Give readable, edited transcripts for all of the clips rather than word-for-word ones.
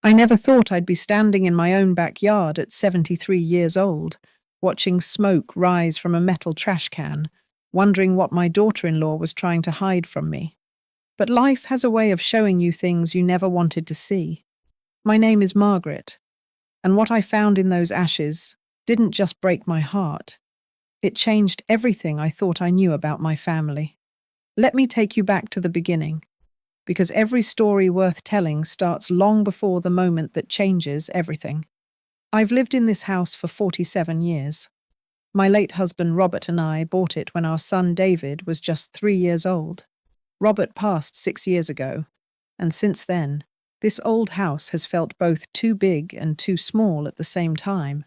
I never thought I'd be standing in my own backyard at 73 years old, watching smoke rise from a metal trash can, wondering what my daughter-in-law was trying to hide from me. But life has a way of showing you things you never wanted to see. My name is Margaret, and what I found in those ashes didn't just break my heart. It changed everything I thought I knew about my family. Let me take you back to the beginning, because every story worth telling starts long before the moment that changes everything. I've lived in this house for 47 years. My late husband Robert and I bought it when our son David was just 3 years old. Robert passed 6 years ago, and since then, this old house has felt both too big and too small at the same time.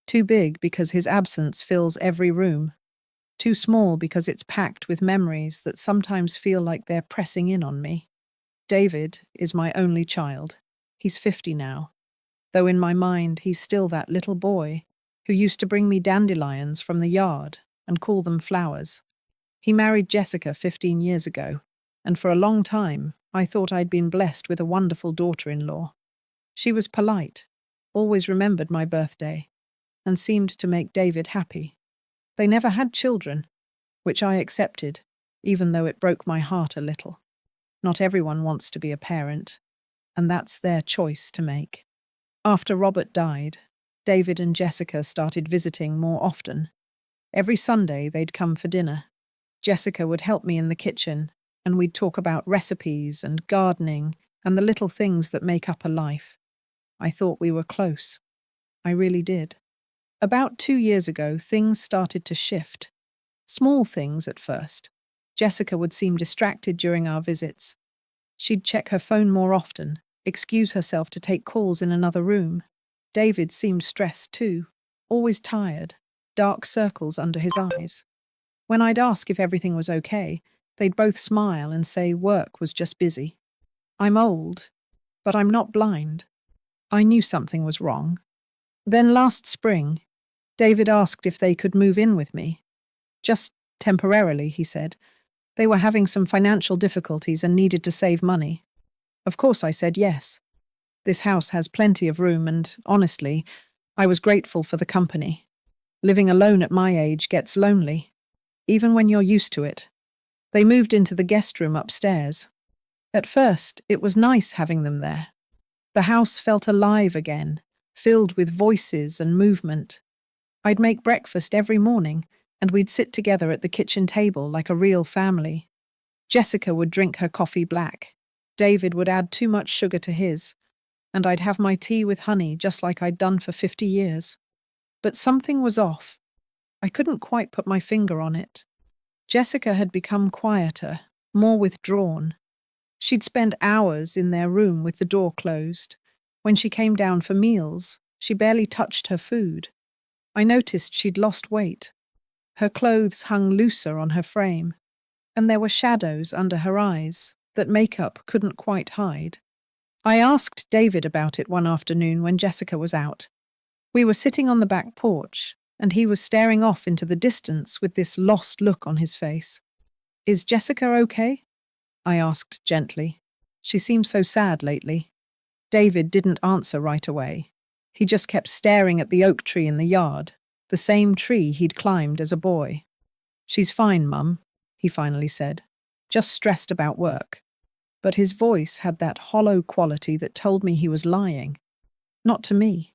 Too big because his absence fills every room. Too small because it's packed with memories that sometimes feel like they're pressing in on me. David is my only child. He's 50 now, though in my mind he's still that little boy who used to bring me dandelions from the yard and call them flowers. He married Jessica 15 years ago, and for a long time I thought I'd been blessed with a wonderful daughter-in-law. She was polite, always remembered my birthday, and seemed to make David happy. They never had children, which I accepted, even though it broke my heart a little. Not everyone wants to be a parent, and that's their choice to make. After Robert died, David and Jessica started visiting more often. Every Sunday they'd come for dinner. Jessica would help me in the kitchen, and we'd talk about recipes and gardening and the little things that make up a life. I thought we were close. I really did. About 2 years ago, things started to shift. Small things at first. Jessica would seem distracted during our visits. She'd check her phone more often, excuse herself to take calls in another room. David seemed stressed too, always tired, dark circles under his eyes. When I'd ask if everything was okay, they'd both smile and say work was just busy. I'm old, but I'm not blind. I knew something was wrong. Then last spring, David asked if they could move in with me. Just temporarily, he said. They were having some financial difficulties and needed to save money. Of course I said yes. This house has plenty of room and, honestly, I was grateful for the company. Living alone at my age gets lonely, even when you're used to it. They moved into the guest room upstairs. At first, it was nice having them there. The house felt alive again, filled with voices and movement. I'd make breakfast every morning, and we'd sit together at the kitchen table like a real family. Jessica would drink her coffee black. David would add too much sugar to his, and I'd have my tea with honey just like I'd done for 50 years. But something was off. I couldn't quite put my finger on it. Jessica had become quieter, more withdrawn. She'd spend hours in their room with the door closed. When she came down for meals, she barely touched her food. I noticed she'd lost weight. Her clothes hung looser on her frame, and there were shadows under her eyes that makeup couldn't quite hide. I asked David about it one afternoon when Jessica was out. We were sitting on the back porch, and he was staring off into the distance with this lost look on his face. "Is Jessica okay?" I asked gently. She seemed so sad lately. David didn't answer right away. He just kept staring at the oak tree in the yard, the same tree he'd climbed as a boy. "She's fine, Mum," he finally said, "just stressed about work." But his voice had that hollow quality that told me he was lying. Not to me,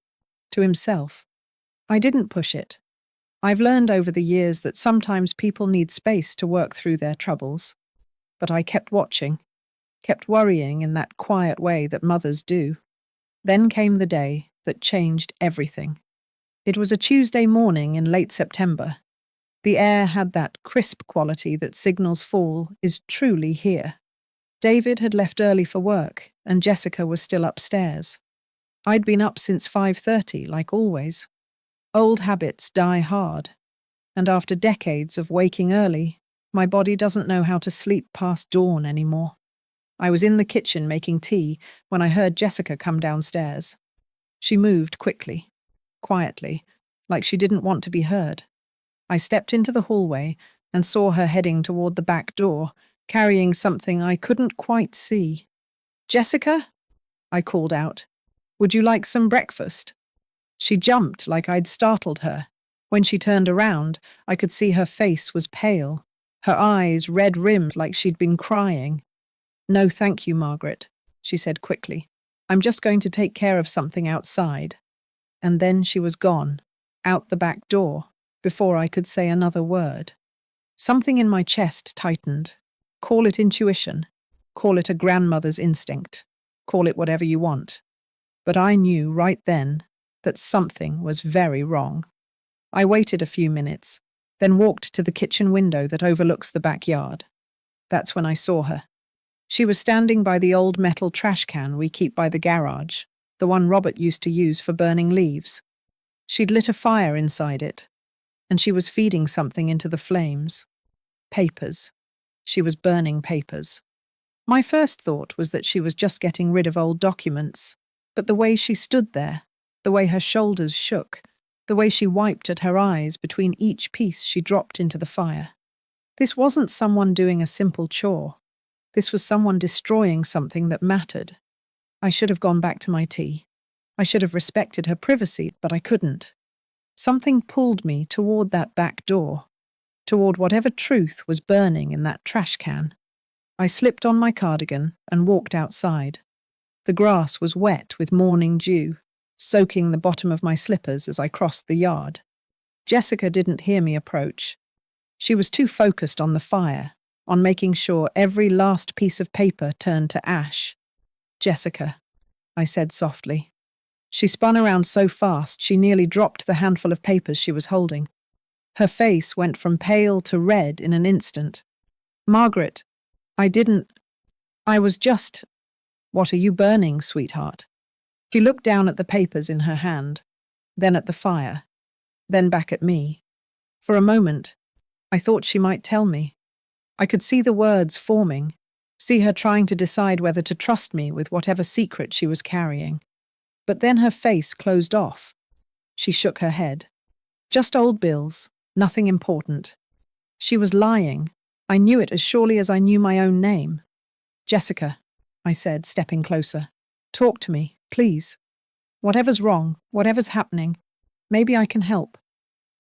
to himself. I didn't push it. I've learned over the years that sometimes people need space to work through their troubles. But I kept watching, kept worrying in that quiet way that mothers do. Then came the day that changed everything. It was a Tuesday morning in late September. The air had that crisp quality that signals fall is truly here. David had left early for work, and Jessica was still upstairs. I'd been up since 5:30, like always. Old habits die hard, and after decades of waking early, my body doesn't know how to sleep past dawn anymore. I was in the kitchen making tea when I heard Jessica come downstairs. She moved quickly, quietly, like she didn't want to be heard. I stepped into the hallway and saw her heading toward the back door, carrying something I couldn't quite see. "Jessica?" I called out. Would you like some breakfast? She jumped like I'd startled her. When she turned around, I could see her face was pale, her eyes red-rimmed like she'd been crying. No, thank you, Margaret, she said quickly. I'm just going to take care of something outside. And then she was gone, out the back door, before I could say another word. Something in my chest tightened. Call it intuition. Call it a grandmother's instinct. Call it whatever you want. But I knew right then that something was very wrong. I waited a few minutes, then walked to the kitchen window that overlooks the backyard. That's when I saw her. She was standing by the old metal trash can we keep by the garage, the one Robert used to use for burning leaves. She'd lit a fire inside it, and she was feeding something into the flames. Papers. She was burning papers. My first thought was that she was just getting rid of old documents, but the way she stood there, the way her shoulders shook, the way she wiped at her eyes between each piece she dropped into the fire. This wasn't someone doing a simple chore. This was someone destroying something that mattered. I should have gone back to my tea. I should have respected her privacy, but I couldn't. Something pulled me toward that back door, toward whatever truth was burning in that trash can. I slipped on my cardigan and walked outside. The grass was wet with morning dew, soaking the bottom of my slippers as I crossed the yard. Jessica didn't hear me approach. She was too focused on the fire, on making sure every last piece of paper turned to ash. Jessica, I said softly. She spun around so fast she nearly dropped the handful of papers she was holding. Her face went from pale to red in an instant. Margaret, I was just… What are you burning, sweetheart? She looked down at the papers in her hand, then at the fire, then back at me. For a moment, I thought she might tell me. I could see the words forming, see her trying to decide whether to trust me with whatever secret she was carrying. But then her face closed off. She shook her head. Just old bills, nothing important. She was lying. I knew it as surely as I knew my own name. Jessica, I said, stepping closer. Talk to me, please. Whatever's wrong, whatever's happening, maybe I can help.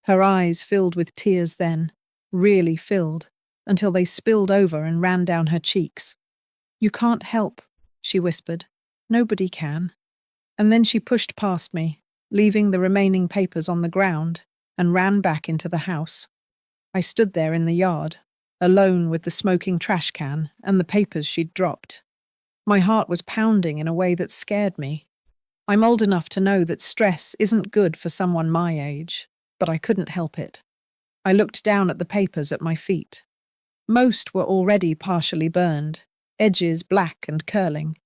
Her eyes filled with tears then, really filled, until they spilled over and ran down her cheeks. You can't help, she whispered. Nobody can. And then she pushed past me, leaving the remaining papers on the ground, and ran back into the house. I stood there in the yard, alone with the smoking trash can and the papers she'd dropped. My heart was pounding in a way that scared me. I'm old enough to know that stress isn't good for someone my age, but I couldn't help it. I looked down at the papers at my feet. Most were already partially burned, edges black and curling.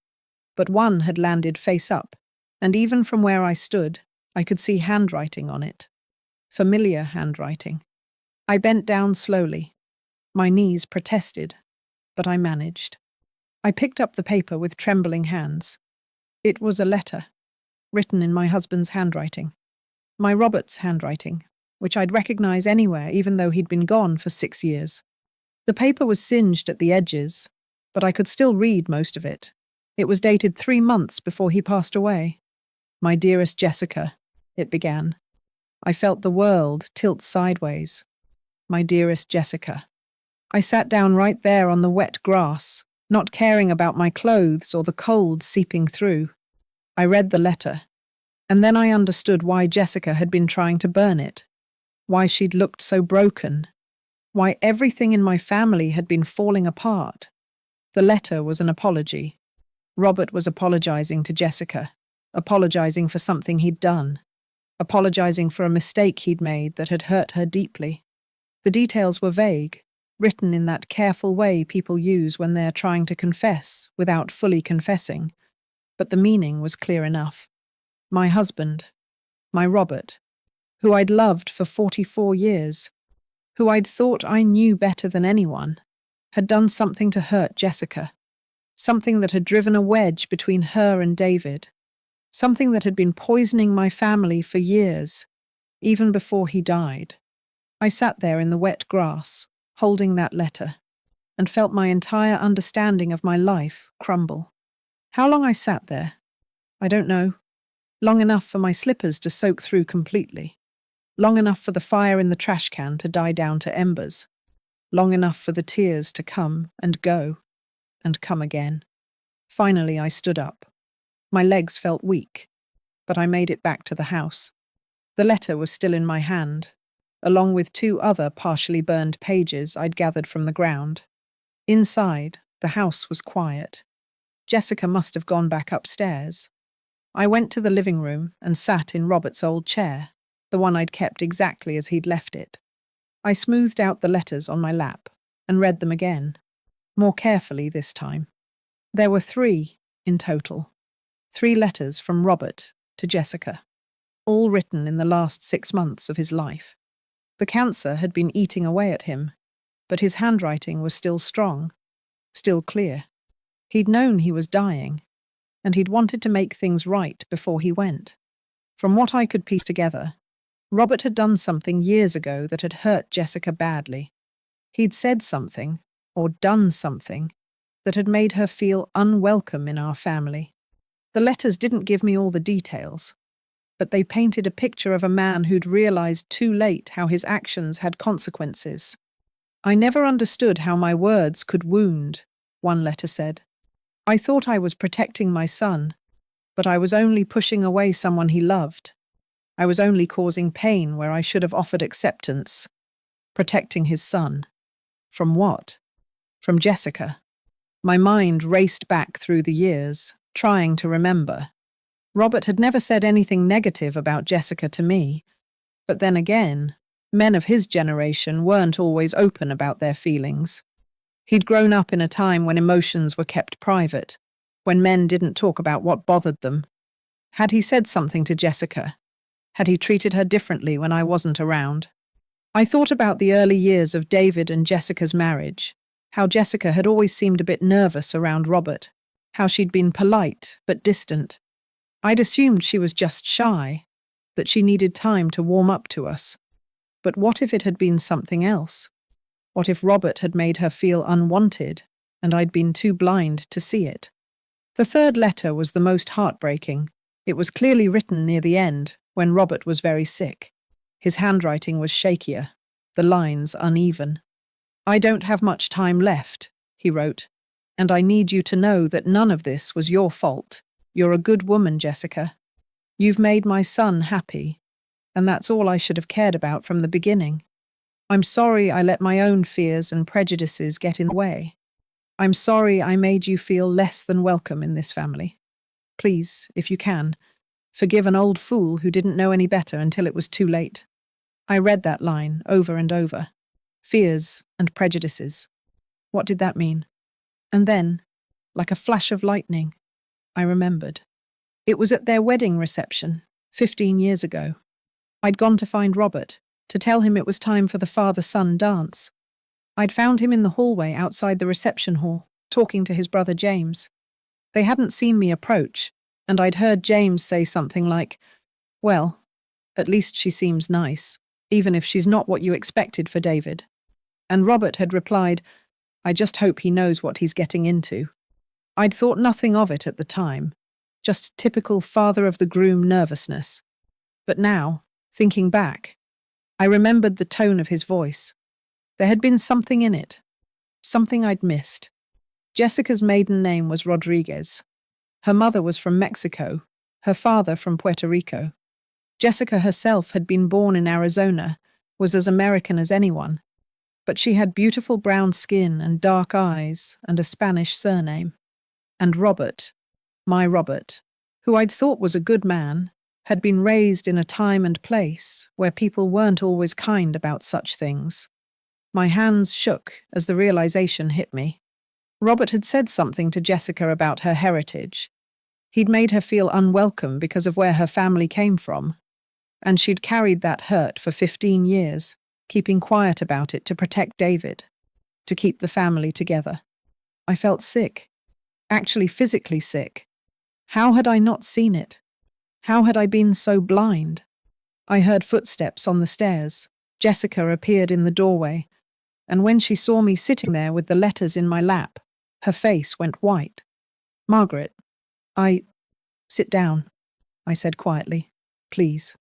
But one had landed face up, and even from where I stood, I could see handwriting on it. Familiar handwriting. I bent down slowly. My knees protested, but I managed. I picked up the paper with trembling hands. It was a letter, written in my husband's handwriting. My Robert's handwriting, which I'd recognize anywhere even though he'd been gone for 6 years. The paper was singed at the edges, but I could still read most of it. It was dated 3 months before he passed away. My dearest Jessica, it began. I felt the world tilt sideways. My dearest Jessica. I sat down right there on the wet grass, not caring about my clothes or the cold seeping through. I read the letter, and then I understood why Jessica had been trying to burn it, why she'd looked so broken, why everything in my family had been falling apart. The letter was an apology. Robert was apologizing to Jessica, apologizing for something he'd done, apologizing for a mistake he'd made that had hurt her deeply. The details were vague, written in that careful way people use when they're trying to confess without fully confessing, but the meaning was clear enough. My husband, my Robert, who I'd loved for 44 years, who I'd thought I knew better than anyone, had done something to hurt Jessica, something that had driven a wedge between her and David, something that had been poisoning my family for years, even before he died. I sat there in the wet grass, holding that letter, and felt my entire understanding of my life crumble. How long I sat there, I don't know. long enough for my slippers to soak through completely, long enough for the fire in the trash can to die down to embers, long enough for the tears to come and go and come again. Finally, I stood up. My legs felt weak, but I made it back to the house. The letter was still in my hand, along with two other partially burned pages I'd gathered from the ground. Inside, the house was quiet. Jessica must have gone back upstairs. I went to the living room and sat in Robert's old chair, the one I'd kept exactly as he'd left it. I smoothed out the letters on my lap and read them again, more carefully this time. There were 3 in total. 3 letters from Robert to Jessica, all written in the last 6 months of his life. The cancer had been eating away at him, but his handwriting was still strong, still clear. He'd known he was dying, and he'd wanted to make things right before he went. From what I could piece together, Robert had done something years ago that had hurt Jessica badly. He'd said something, or done something, that had made her feel unwelcome in our family. The letters didn't give me all the details, but they painted a picture of a man who'd realized too late how his actions had consequences. "I never understood how my words could wound," one letter said. "I thought I was protecting my son, but I was only pushing away someone he loved. I was only causing pain where I should have offered acceptance. Protecting his son. From what? From Jessica." My mind raced back through the years, trying to remember. Robert had never said anything negative about Jessica to me, but then again, men of his generation weren't always open about their feelings. He'd grown up in a time when emotions were kept private, when men didn't talk about what bothered them. Had he said something to Jessica? Had he treated her differently when I wasn't around? I thought about the early years of David and Jessica's marriage, how Jessica had always seemed a bit nervous around Robert, how she'd been polite but distant. I'd assumed she was just shy, that she needed time to warm up to us. But what if it had been something else? What if Robert had made her feel unwanted, and I'd been too blind to see it? The 3rd letter was the most heartbreaking. It was clearly written near the end, when Robert was very sick. His handwriting was shakier, the lines uneven. "I don't have much time left," he wrote, "and I need you to know that none of this was your fault. You're a good woman, Jessica. You've made my son happy, and that's all I should have cared about from the beginning. I'm sorry I let my own fears and prejudices get in the way. I'm sorry I made you feel less than welcome in this family. Please, if you can, forgive an old fool who didn't know any better until it was too late." I read that line over and over. Fears and prejudices. What did that mean? And then, like a flash of lightning, I remembered. It was at their wedding reception, 15 years ago. I'd gone to find Robert, to tell him it was time for the father-son dance. I'd found him in the hallway outside the reception hall, talking to his brother James. They hadn't seen me approach, and I'd heard James say something like, "Well, at least she seems nice, even if she's not what you expected for David." And Robert had replied, "I just hope he knows what he's getting into." I'd thought nothing of it at the time, just typical father-of-the-groom nervousness. But now, thinking back, I remembered the tone of his voice. There had been something in it, something I'd missed. Jessica's maiden name was Rodriguez. Her mother was from Mexico, her father from Puerto Rico. Jessica herself had been born in Arizona, was as American as anyone, but she had beautiful brown skin and dark eyes and a Spanish surname. And Robert, my Robert, who I'd thought was a good man, had been raised in a time and place where people weren't always kind about such things. My hands shook as the realization hit me. Robert had said something to Jessica about her heritage. He'd made her feel unwelcome because of where her family came from, and she'd carried that hurt for 15 years, keeping quiet about it to protect David, to keep the family together. I felt sick, actually physically sick. How had I not seen it? How had I been so blind? I heard footsteps on the stairs. Jessica appeared in the doorway, and when she saw me sitting there with the letters in my lap, her face went white. "Margaret, sit down." I said quietly. Please.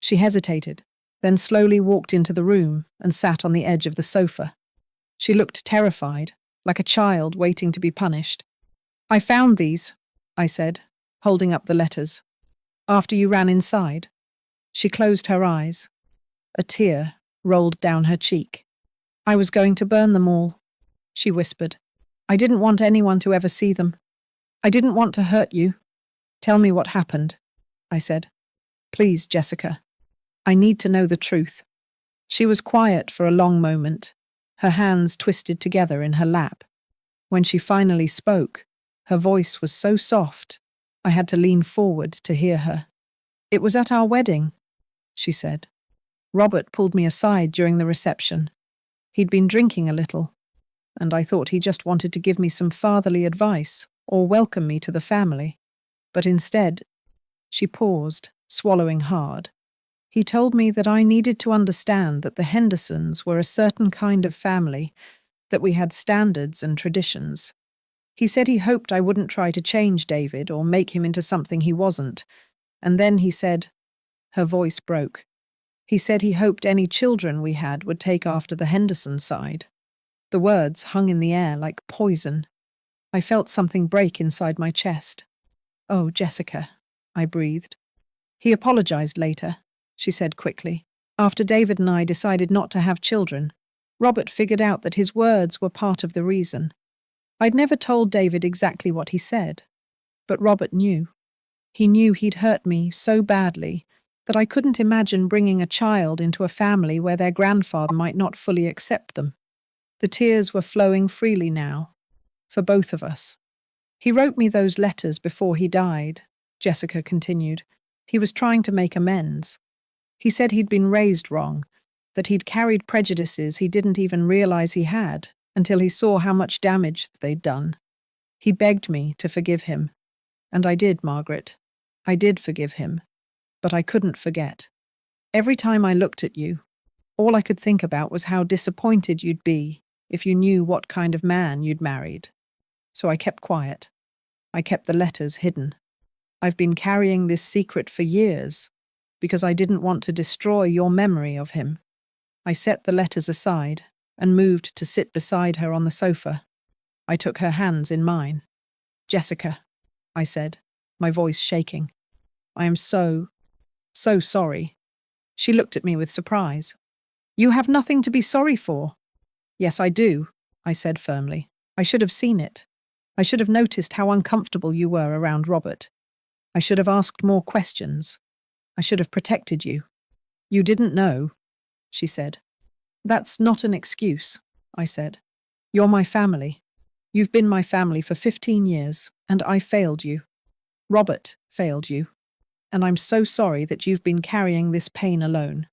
She hesitated, then slowly walked into the room and sat on the edge of the sofa. She looked terrified, like a child waiting to be punished. I found these, I said, holding up the letters. After you ran inside. She closed her eyes. A tear rolled down her cheek. I was going to burn them all, she whispered. I didn't want anyone to ever see them. I didn't want to hurt you. Tell me what happened, I said. Please, Jessica. I need to know the truth. She was quiet for a long moment, her hands twisted together in her lap. When she finally spoke, her voice was so soft, I had to lean forward to hear her. It was at our wedding, she said. Robert pulled me aside during the reception. He'd been drinking a little, and I thought he just wanted to give me some fatherly advice or welcome me to the family. But instead, she paused, swallowing hard. He told me that I needed to understand that the Hendersons were a certain kind of family, that we had standards and traditions. He said he hoped I wouldn't try to change David or make him into something he wasn't. And then he said, her voice broke. He said he hoped any children we had would take after the Henderson side. The words hung in the air like poison. I felt something break inside my chest. Oh, Jessica, I breathed. He apologized later, she said quickly. After David and I decided not to have children, Robert figured out that his words were part of the reason. I'd never told David exactly what he said, but Robert knew. He knew he'd hurt me so badly that I couldn't imagine bringing a child into a family where their grandfather might not fully accept them. The tears were flowing freely now, for both of us. He wrote me those letters before he died, Jessica continued. He was trying to make amends. He said he'd been raised wrong, that he'd carried prejudices he didn't even realize he had until he saw how much damage they'd done. He begged me to forgive him. And I did, Margaret. I did forgive him. But I couldn't forget. Every time I looked at you, all I could think about was how disappointed you'd be if you knew what kind of man you'd married. So I kept quiet. I kept the letters hidden. I've been carrying this secret for years because I didn't want to destroy your memory of him. I set the letters aside and moved to sit beside her on the sofa. I took her hands in mine. Jessica, I said, my voice shaking. I am so sorry. She looked at me with surprise. You have nothing to be sorry for. Yes, I do, I said firmly. I should have seen it. I should have noticed how uncomfortable you were around Robert. I should have asked more questions. I should have protected you. You didn't know, she said. That's not an excuse, I said. You're my family. You've been my family for 15 years, and I failed you. Robert failed you. And I'm so sorry that you've been carrying this pain alone.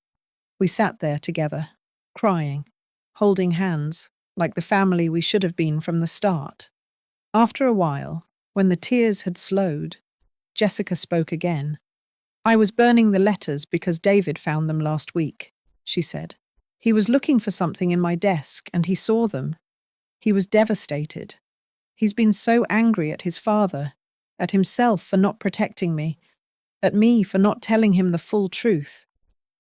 We sat there together, crying, holding hands, like the family we should have been from the start. After a while, when the tears had slowed, Jessica spoke again. I was burning the letters because David found them last week, she said. He was looking for something in my desk and he saw them. He was devastated. He's been so angry at his father, at himself for not protecting me, at me for not telling him the full truth.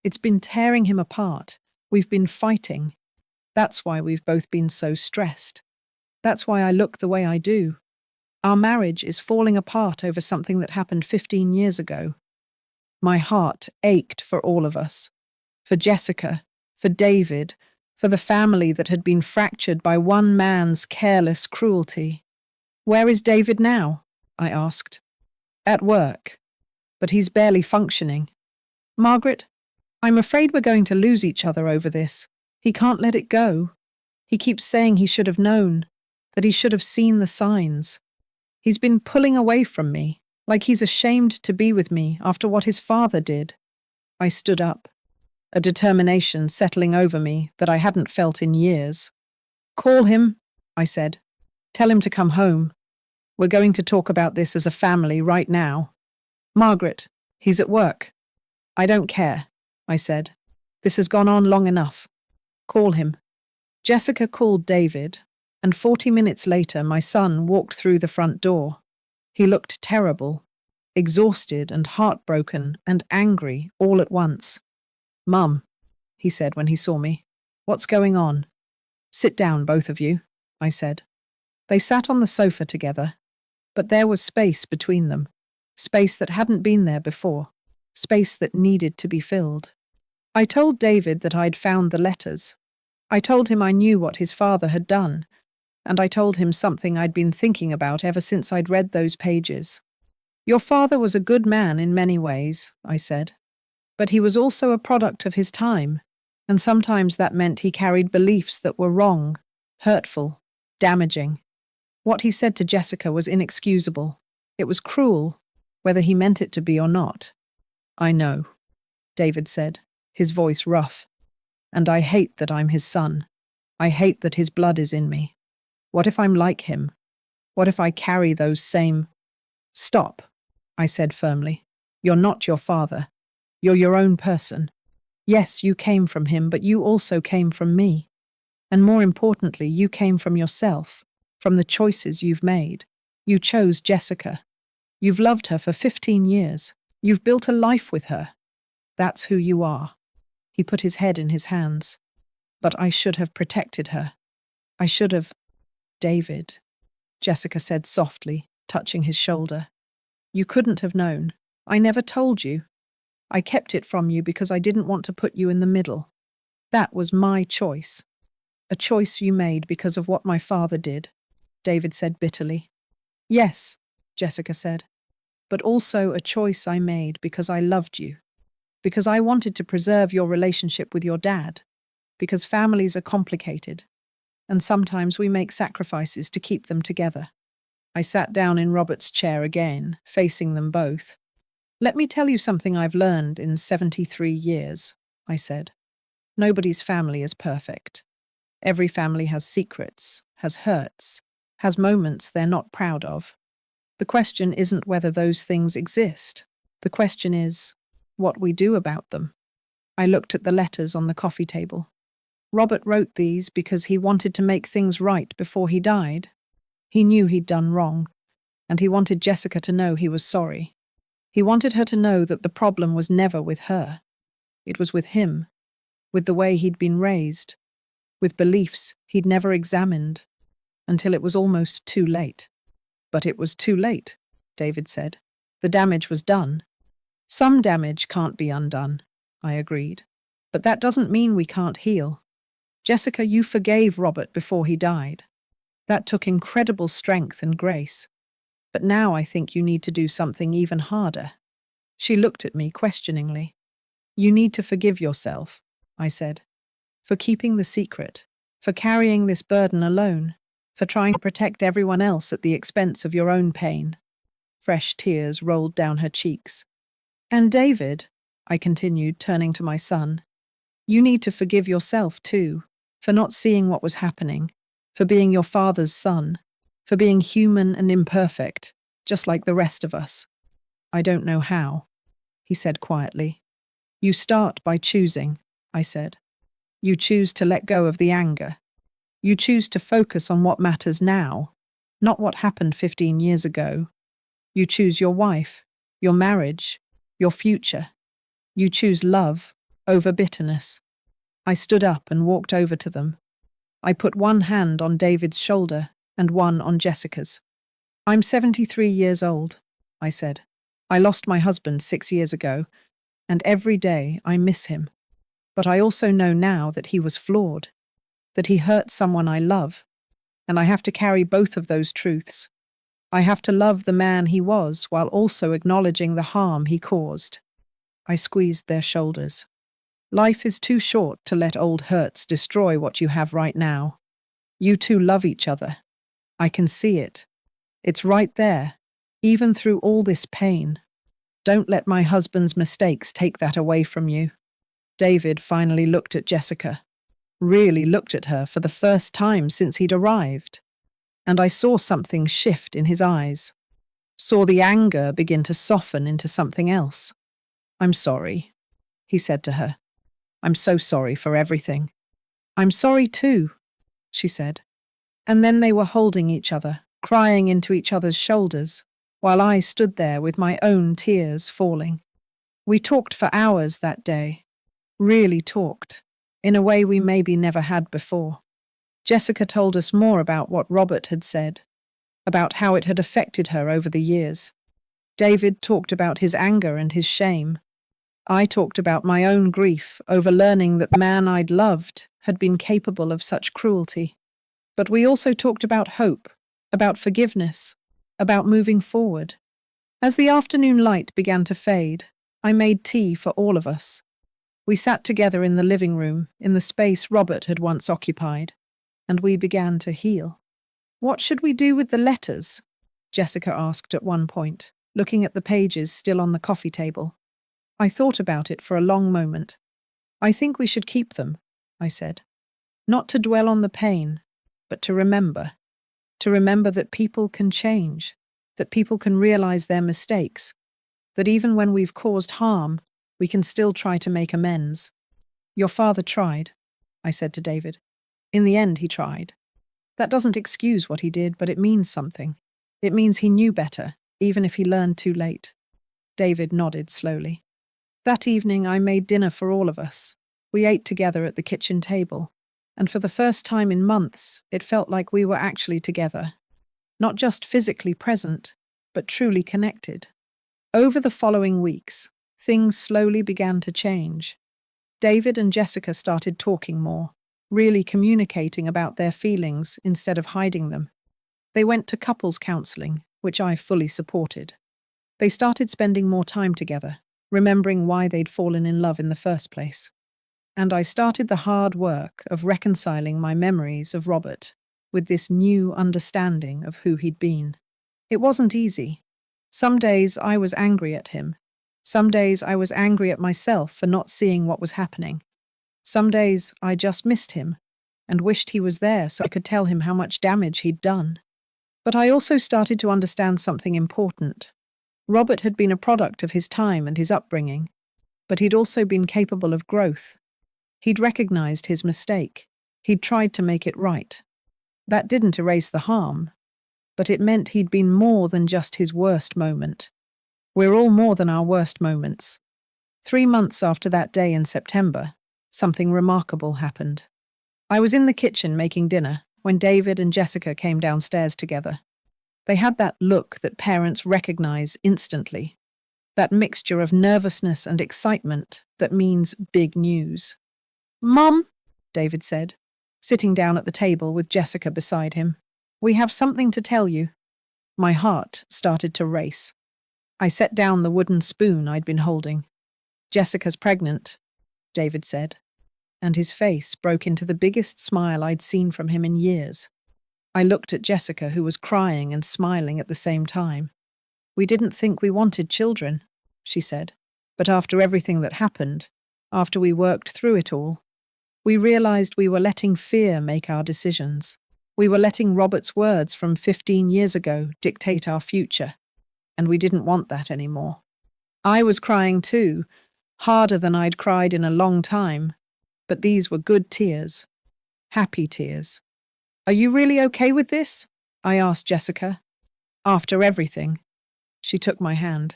It's been tearing him apart. We've been fighting. That's why we've both been so stressed. That's why I look the way I do. Our marriage is falling apart over something that happened 15 years ago. My heart ached for all of us. For Jessica, for David, for the family that had been fractured by one man's careless cruelty. Where is David now? I asked. At work. But he's barely functioning. Margaret, I'm afraid we're going to lose each other over this. He can't let it go. He keeps saying he should have known, that he should have seen the signs. He's been pulling away from me, like he's ashamed to be with me after what his father did. I stood up, a determination settling over me that I hadn't felt in years. Call him, I said. Tell him to come home. We're going to talk about this as a family right now. Margaret, he's at work. I don't care, I said. This has gone on long enough. Call him. Jessica called David, and 40 minutes later my son walked through the front door. He looked terrible. exhausted and heartbroken and angry all at once. "Mum," he said when he saw me, "what's going on?" "Sit down, both of you," I said. They sat on the sofa together, but there was space between them, space that hadn't been there before, space that needed to be filled. I told David that I'd found the letters. I told him I knew what his father had done, and I told him something I'd been thinking about ever since I'd read those pages. "Your father was a good man in many ways," I said, "but he was also a product of his time, and sometimes that meant he carried beliefs that were wrong, hurtful, damaging. What he said to Jessica was inexcusable. It was cruel, whether he meant it to be or not." "I know," David said, his voice rough. "And I hate that I'm his son. I hate that his blood is in me. What if I'm like him? What if I carry those same—" "Stop," I said firmly. "You're not your father. You're your own person. Yes, you came from him, but you also came from me. And more importantly, you came from yourself, from the choices you've made. You chose Jessica. You've loved her for 15 years. You've built a life with her. That's who you are." He put his head in his hands. "But I should have protected her. I should have—" "David," Jessica said softly, touching his shoulder. "You couldn't have known. I never told you. I kept it from you because I didn't want to put you in the middle. That was my choice. A choice you made because of what my father did," David said bitterly. "Yes," Jessica said, "but also a choice I made because I loved you. Because I wanted to preserve your relationship with your dad. Because families are complicated, and sometimes we make sacrifices to keep them together." I sat down in Robert's chair again, facing them both. "Let me tell you something I've learned in 73 years, I said. "Nobody's family is perfect. Every family has secrets, has hurts, has moments they're not proud of. The question isn't whether those things exist. The question is what we do about them." I looked at the letters on the coffee table. Robert wrote these because he wanted to make things right before he died. He knew he'd done wrong, and he wanted Jessica to know he was sorry. He wanted her to know that the problem was never with her. It was with him, with the way he'd been raised, with beliefs he'd never examined, until it was almost too late. "But it was too late," David said. "The damage was done." "Some damage can't be undone," I agreed. "But that doesn't mean we can't heal. Jessica, you forgave Robert before he died. That took incredible strength and grace. But now I think you need to do something even harder." She looked at me questioningly. "You need to forgive yourself," I said, "for keeping the secret, for carrying this burden alone, for trying to protect everyone else at the expense of your own pain." Fresh tears rolled down her cheeks. "And David," I continued, turning to my son, "you need to forgive yourself too, for not seeing what was happening, for being your father's son, for being human and imperfect, just like the rest of us." "I don't know how," he said quietly. "You start by choosing," I said. "You choose to let go of the anger. You choose to focus on what matters now, not what happened 15 years ago. You choose your wife, your marriage, your future. You choose love over bitterness." I stood up and walked over to them. I put one hand on David's shoulder and one on Jessica's. "I'm 73 years old," I said. "I lost my husband 6 years ago, and every day I miss him. But I also know now that he was flawed, that he hurt someone I love, and I have to carry both of those truths. I have to love the man he was while also acknowledging the harm he caused." I squeezed their shoulders. "Life is too short to let old hurts destroy what you have right now. You two love each other. I can see it. It's right there, even through all this pain. Don't let my husband's mistakes take that away from you." David finally looked at Jessica, really looked at her for the first time since he'd arrived. And I saw something shift in his eyes, saw the anger begin to soften into something else. "I'm sorry," he said to her. "I'm so sorry for everything." "I'm sorry too," she said. And then they were holding each other, crying into each other's shoulders, while I stood there with my own tears falling. We talked for hours that day, really talked, in a way we maybe never had before. Jessica told us more about what Robert had said, about how it had affected her over the years. David talked about his anger and his shame. I talked about my own grief over learning that the man I'd loved had been capable of such cruelty. But we also talked about hope, about forgiveness, about moving forward. As the afternoon light began to fade, I made tea for all of us. We sat together in the living room, in the space Robert had once occupied, and we began to heal. "What should we do with the letters?" Jessica asked at one point, looking at the pages still on the coffee table. I thought about it for a long moment. "I think we should keep them," I said. "Not to dwell on the pain, but to remember. To remember that people can change, that people can realize their mistakes, that even when we've caused harm, we can still try to make amends." "Your father tried," I said to David. "In the end, he tried. That doesn't excuse what he did, but it means something. It means he knew better, even if he learned too late." David nodded slowly. That evening, I made dinner for all of us. We ate together at the kitchen table, and for the first time in months, it felt like we were actually together. Not just physically present, but truly connected. Over the following weeks, things slowly began to change. David and Jessica started talking more, really communicating about their feelings instead of hiding them. They went to couples counseling, which I fully supported. They started spending more time together, remembering why they'd fallen in love in the first place. And I started the hard work of reconciling my memories of Robert with this new understanding of who he'd been. It wasn't easy. Some days I was angry at him. Some days I was angry at myself for not seeing what was happening. Some days I just missed him and wished he was there so I could tell him how much damage he'd done. But I also started to understand something important. Robert had been a product of his time and his upbringing, but he'd also been capable of growth. He'd recognized his mistake. He'd tried to make it right. That didn't erase the harm, but it meant he'd been more than just his worst moment. We're all more than our worst moments. 3 months after that day in September, something remarkable happened. I was in the kitchen making dinner when David and Jessica came downstairs together. They had that look that parents recognize instantly, that mixture of nervousness and excitement that means big news. "Mum," David said, sitting down at the table with Jessica beside him, "we have something to tell you." My heart started to race. I set down the wooden spoon I'd been holding. "Jessica's pregnant," David said, and his face broke into the biggest smile I'd seen from him in years. I looked at Jessica, who was crying and smiling at the same time. "We didn't think we wanted children," she said, "but after everything that happened, after we worked through it all, we realized we were letting fear make our decisions. We were letting Robert's words from 15 years ago dictate our future, and we didn't want that anymore." I was crying too, harder than I'd cried in a long time, but these were good tears, happy tears. "Are you really okay with this?" I asked Jessica. "After everything." She took my hand.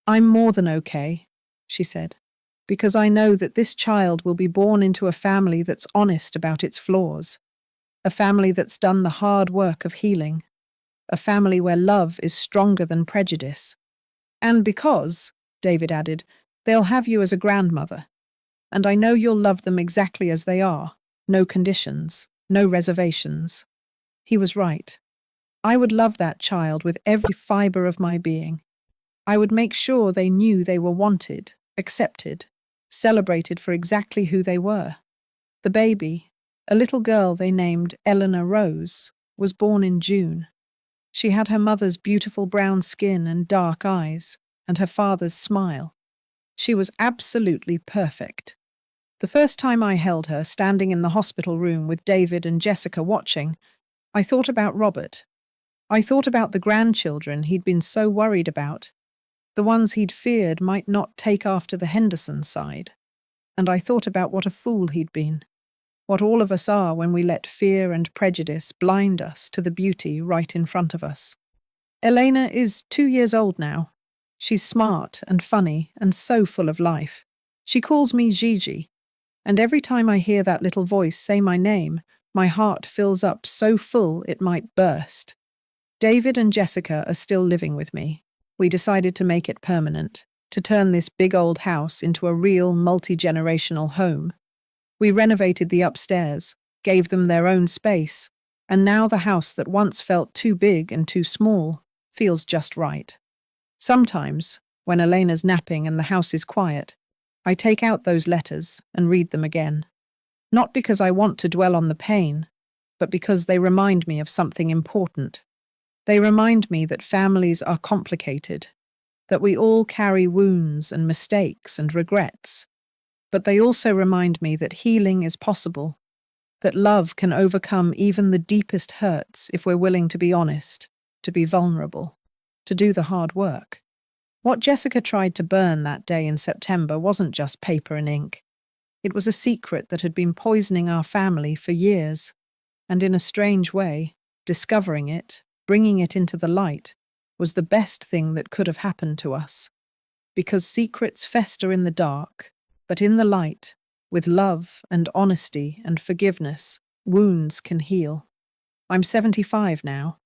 "I'm more than okay," she said, "because I know that this child will be born into a family that's honest about its flaws, a family that's done the hard work of healing, a family where love is stronger than prejudice. And because," David added, "they'll have you as a grandmother. And I know you'll love them exactly as they are, no conditions, no reservations." He was right. I would love that child with every fiber of my being. I would make sure they knew they were wanted, accepted, celebrated for exactly who they were. The baby, a little girl they named Eleanor Rose, was born in June. She had her mother's beautiful brown skin and dark eyes, and her father's smile. She was absolutely perfect. The first time I held her, standing in the hospital room with David and Jessica watching, I thought about Robert. I thought about the grandchildren he'd been so worried about, the ones he'd feared might not take after the Henderson side. And I thought about what a fool he'd been, what all of us are when we let fear and prejudice blind us to the beauty right in front of us. Elena is 2 years old now. She's smart and funny and so full of life. She calls me Gigi, and every time I hear that little voice say my name, my heart fills up so full it might burst. David and Jessica are still living with me. We decided to make it permanent, to turn this big old house into a real multi-generational home. We renovated the upstairs, gave them their own space, and now the house that once felt too big and too small feels just right. Sometimes, when Elena's napping and the house is quiet, I take out those letters and read them again. Not because I want to dwell on the pain, but because they remind me of something important. They remind me that families are complicated, that we all carry wounds and mistakes and regrets. But they also remind me that healing is possible, that love can overcome even the deepest hurts if we're willing to be honest, to be vulnerable, to do the hard work. What Jessica tried to burn that day in September wasn't just paper and ink. It was a secret that had been poisoning our family for years, and in a strange way, discovering it, bringing it into the light, was the best thing that could have happened to us. Because secrets fester in the dark, but in the light, with love and honesty and forgiveness, wounds can heal. I'm 75 now.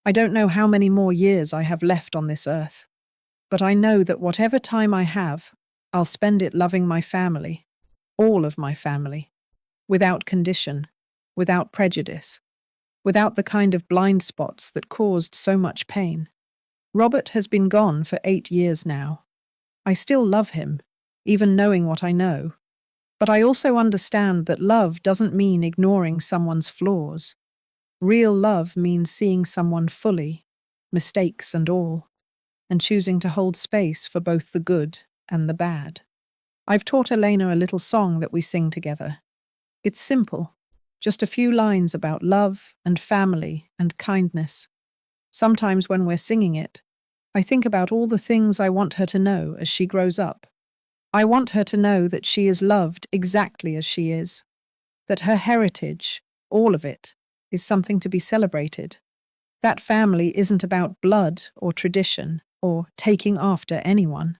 I don't know how many more years I have left on this earth, but I know that whatever time I have, I'll spend it loving my family, all of my family, without condition, without prejudice, without the kind of blind spots that caused so much pain. Robert has been gone for 8 years now. I still love him, even knowing what I know. But I also understand that love doesn't mean ignoring someone's flaws. Real love means seeing someone fully, mistakes and all, and choosing to hold space for both the good and the bad. I've taught Elena a little song that we sing together. It's simple, just a few lines about love and family and kindness. Sometimes when we're singing it, I think about all the things I want her to know as she grows up. I want her to know that she is loved exactly as she is, that her heritage, all of it, is something to be celebrated. That family isn't about blood or tradition or taking after anyone.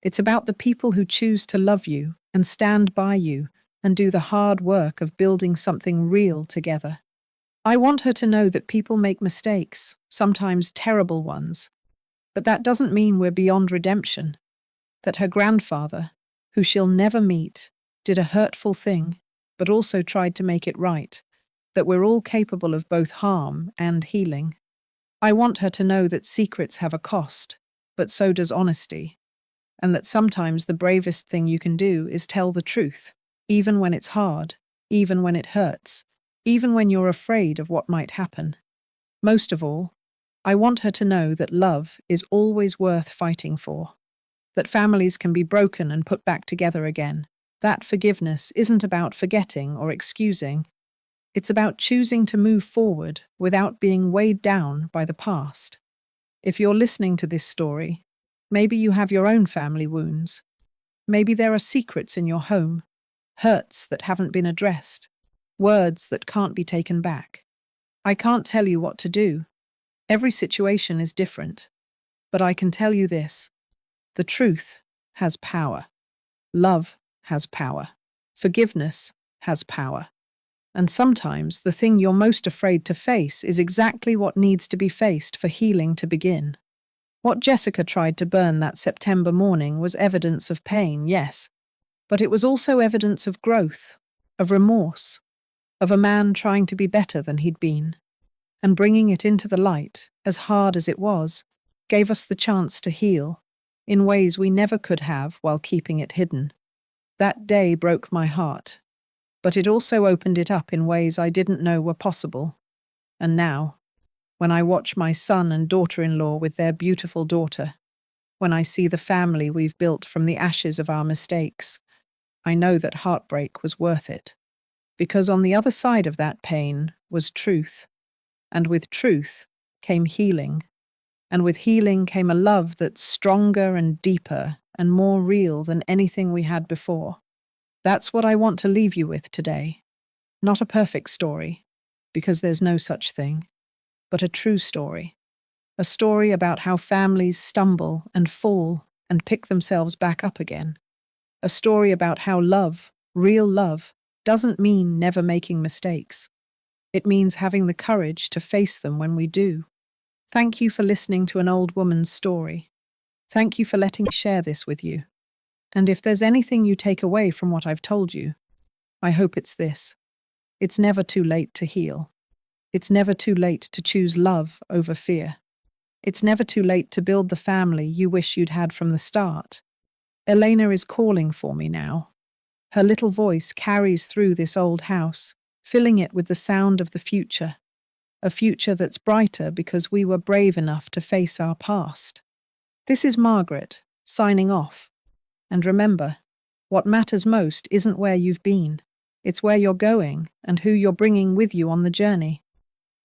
It's about the people who choose to love you and stand by you and do the hard work of building something real together. I want her to know that people make mistakes, sometimes terrible ones, but that doesn't mean we're beyond redemption. That her grandfather, who she'll never meet, did a hurtful thing, but also tried to make it right, that we're all capable of both harm and healing. I want her to know that secrets have a cost, but so does honesty, and that sometimes the bravest thing you can do is tell the truth, even when it's hard, even when it hurts, even when you're afraid of what might happen. Most of all, I want her to know that love is always worth fighting for, that families can be broken and put back together again. That forgiveness isn't about forgetting or excusing. It's about choosing to move forward without being weighed down by the past. If you're listening to this story, maybe you have your own family wounds. Maybe there are secrets in your home, hurts that haven't been addressed, words that can't be taken back. I can't tell you what to do. Every situation is different. But I can tell you this: the truth has power. Love has power. Forgiveness has power. And sometimes the thing you're most afraid to face is exactly what needs to be faced for healing to begin. What Jessica tried to burn that September morning was evidence of pain, yes, but it was also evidence of growth, of remorse, of a man trying to be better than he'd been. And bringing it into the light, as hard as it was, gave us the chance to heal, in ways we never could have while keeping it hidden. That day broke my heart, but it also opened it up in ways I didn't know were possible. And now, when I watch my son and daughter-in-law with their beautiful daughter, when I see the family we've built from the ashes of our mistakes, I know that heartbreak was worth it. Because on the other side of that pain was truth, and with truth came healing, and with healing came a love that's stronger and deeper and more real than anything we had before. That's what I want to leave you with today. Not a perfect story, because there's no such thing, but a true story. A story about how families stumble and fall and pick themselves back up again. A story about how love, real love, doesn't mean never making mistakes. It means having the courage to face them when we do. Thank you for listening to an old woman's story. Thank you for letting me share this with you. And if there's anything you take away from what I've told you, I hope it's this. It's never too late to heal. It's never too late to choose love over fear. It's never too late to build the family you wish you'd had from the start. Elena is calling for me now. Her little voice carries through this old house, filling it with the sound of the future. A future that's brighter because we were brave enough to face our past. This is Margaret, signing off. And remember, what matters most isn't where you've been. It's where you're going and who you're bringing with you on the journey.